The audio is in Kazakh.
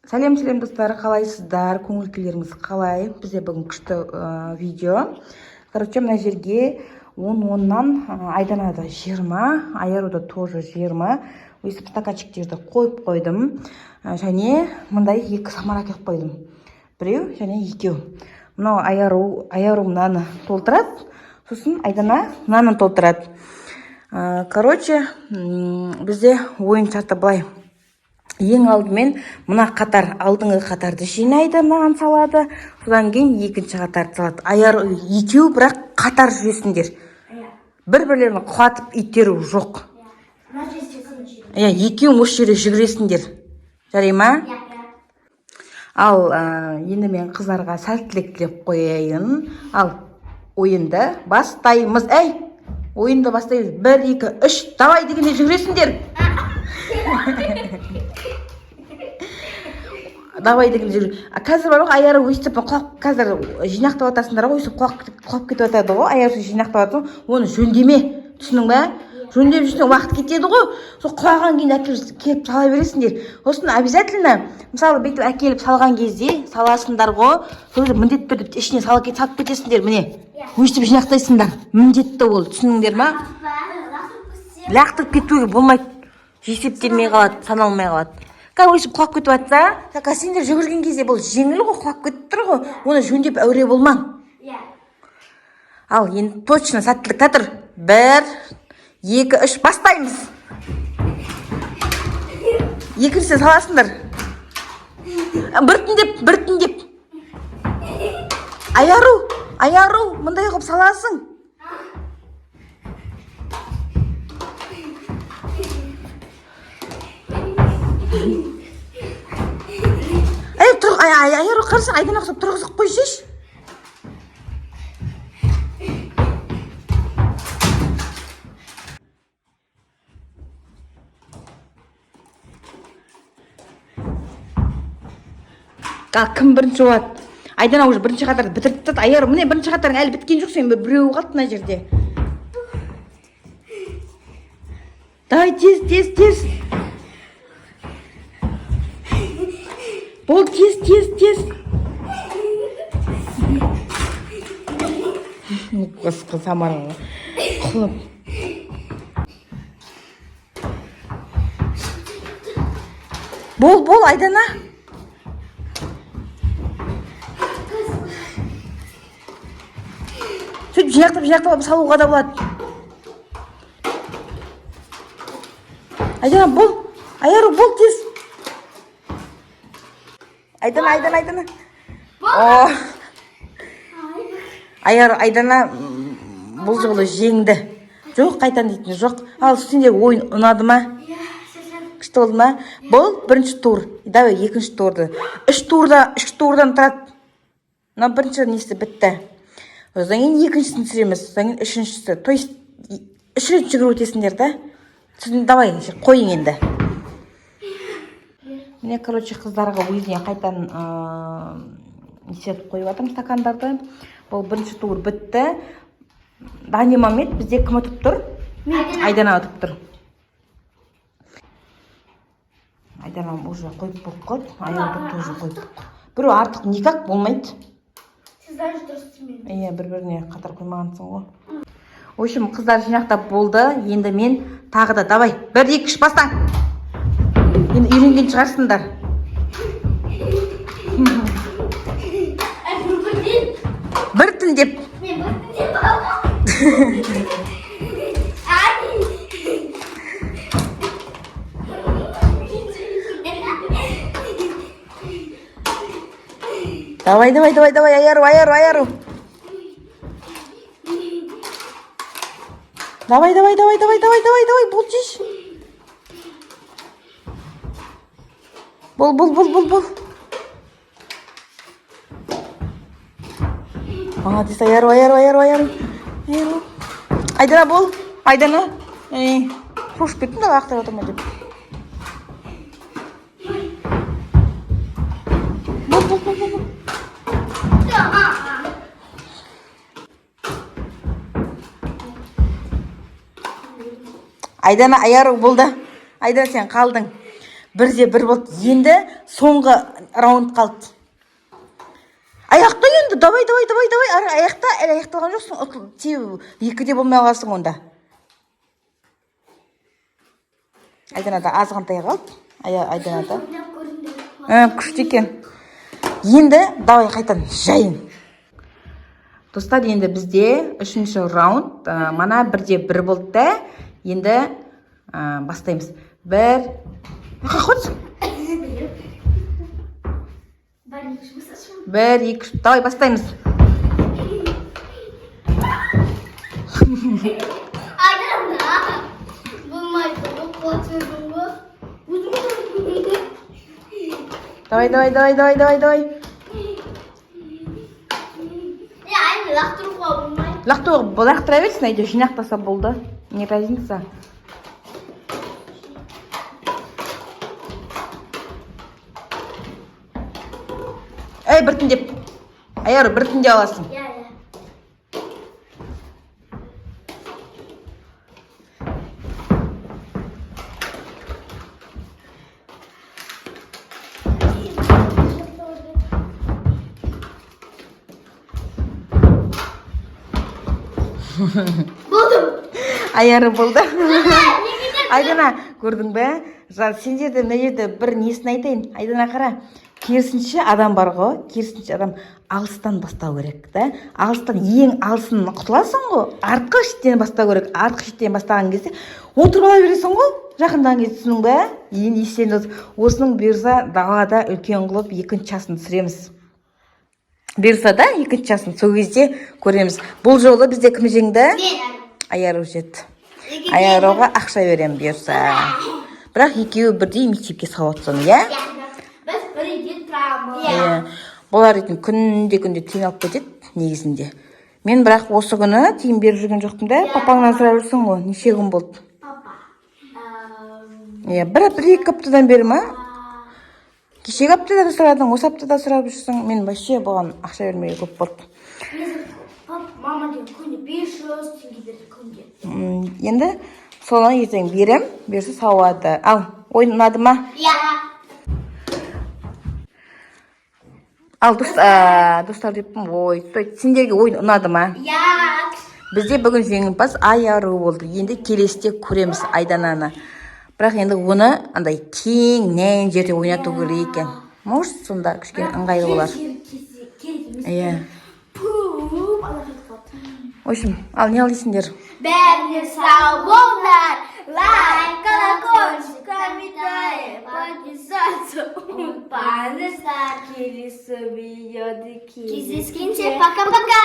Сәлем достар, қалайсыздар? Көңіл күйлеріңіз қалай? Бізде бүгін күшті видео. Короче, мына жерге 10-10-нан Айданада 20, Аяруда тоже 20. Өйстіп стаканчиктерді қойып қойдым. Және мындай екі самара кеп қойдым. Біреу және екеу. Мынау Аяру мынаны толтырады, сосын Айдана мынаны толтырады. Короче, бізде ойын шарты былай. Ең алдымен мына қатар, алдыңғы қатарды жинайды, мынаған салады. Содан кейін екінші қатарды салады. Аяру екеу бірақ қатар жүресіңдер. Бір-бірлерін құлатып итеру жоқ. Екеу осы жерде жүгіресіңдер. Жарай ма? Ал енді мен қыздарға сәттілік тілеп қояйын. Ал ойынды бастаймыз. Ойынды бастаймыз. 1, 2, 3, давай дегенде жүгіресіңдер. Давай деген жүр. Қазір бар ғой, Аяру өйстіп қазір жинақтап атасыңдар ғой, өйстіп құлап кетіп атады ғой. Аяру жинақтап атасың, оны жөндеме. Түсінің бе? Жөндеп жүрсің, уақыт кетеді ғой. Сол құлаған кейін әкеліп сала бересіңдер. Сосын обязательно, мысалы, бүйтіп әкеліп салған кезде саласыңдар ғой, сол міндетті түрде ішіне салып кетесіңдер, міне. Өйстіп жинақтайсыңдар. Міндетті ол, түсініңдер ме? Лақтырып кетуге болмайды. Есептелмей қалады, саналмай қалады. Өйстіп құлап кетіп атса, сендер жүгірген кезде бұл жеңіл ғой, құлап кетіп тұр ғой, оны жөндеп әуре болмаң. Ал енді точно сәттілік татыр. 1, 2, 3, бастаймыз. Екінші саласыңдар. Біртіндеп. Аяру, мұндай қып саласың. Аяру қарсың, Айдана қысып тұрғызып қойшеш. Кім бірінші болады? Айдана уже бірінші қатарды бітірді. Аяру, міне бірінші қатардың әлі біткен жоқ, сен біреуі қалды мына жерде. Давай, тез. Бол, тез. Қысқы самараға құлып. Бол, Айдана. Сөйтіп жинақтап салуға да болады. Айдана, бол. Аяру, бол, тез. Айдана. Айдана бұл жолы жеңді. Жоқ, қайтан дейтін жоқ. Ал сендер ойын ұнады ма? Күшті болды ма? Бұл бірінші тур. Давай, екінші турды. 3 турдан тұрады. Мына бірінші несі бітті. Одан кейін екіншісін түсіреміз. Одан кейін үшіншісі. То есть 3 рет жүгіру өтесіңдер, да? Давай, қойың енді. Міне, короче, қыздарға өзіне қайтан несетіп қойып атырмын стакандарды. Бұл бірінші тур бітті. Данный момент бізде кім өтіп тұр? Айдана өтіп тұр. Айдана уже қойып қойып, Аяру тоже қойып. Біреу артық никак болмайды. Сіз даже дұрыс істемейді. Бір-біріне қатар қоймағансың ғой. В общем, қыздар жинақтап болды. Енді мен тағы да давай. 1, 2, 3 бастаң. Енді үйренген шығарсыңдар. Біртіндеп. Давай, Аяру. Давай, болчиш. Бол. Молодец, Аяру. Айдана бол. Айдана. Шошып кеттің да лақтырып отырма деп. Бол. Айдана, Аяру болды. Айдана сен қалдың. 1-1 болды. Енді соңғы раунд қалды. Аяқта енді. Давай. Аяқта, әлі аяқталған жоқсың. 2-де болмай қаласың онда. Айданада азғантай қалды. Айданада. Күшті екен. Енді давай қайтан жайын. Достар, енді бізде 3-ші раунд. Мана 1-1 болды да. Енді бастаймыз. 1. Қақыт. 1-2. Давай бастаймыз. Давай. Лақтыра берсін, әйде жинақтаса болды. Не разница? Біртіндеп. Айару, біртінде аласың. Buldum. Ayarı болды. Айдана, көрдің бе? Сендерде мына жерде бір несін айтайын. Айдана қара. Керісінше адам бар ғой. Керісінше адам алыстан бастау керек, да? Алыстан ең алысын құтыласың ғой. Артқы шеттен бастау керек. Артқы шеттен бастаған кезде отырып ала бересің ғой. Жақындан кезде түсінің бе? Енді есен осының бұйырса далада үлкен қылып екінші асын түсіреміз. Бұйырса да екінші асын сол кезде көреміз. Бұл жолы бізде кім жеңді? Айару жетті. Аяруға ақша берем бұйырса. Бірақ екеуі бірдей мектепке сауатсын, иә? Біз бірге тұрамыз. Болар етін күнде тиын алып кетеді негізінде. Мен бірақ осы күні тиын беріп жүрген жоқтым да, папаңнан сұрап жүрсің ғой, неше күн болды? Папа. Бір-екі аптадан бері ма? Кешегі аптада сұрадың, осы аптада сұрап жүрсің. Мен вообще бұған ақша бермеге көп болды. Мама деген күнде 500 теңге берді күнде. Енді соны ертең берем, берсе сауады. Ал, ойын ұнады ма? Ал, достар деппін, сендерге ойын ұнады ма? Бізде бүгін жеңімпаз Айару болды. Енді келесіде көреміз Айдананы. Бірақ енді оны андай кең, нәйін жерде ойнату керек екен. Может, сонда кішкене ыңғайлы болар. В общем, ал не алысыңдар? Бәріне сау болыңдар. Лайк, колокольчик, комментарий, подписаться ұмытпаңыздар. Келесі видеода кездескенше пока-пока.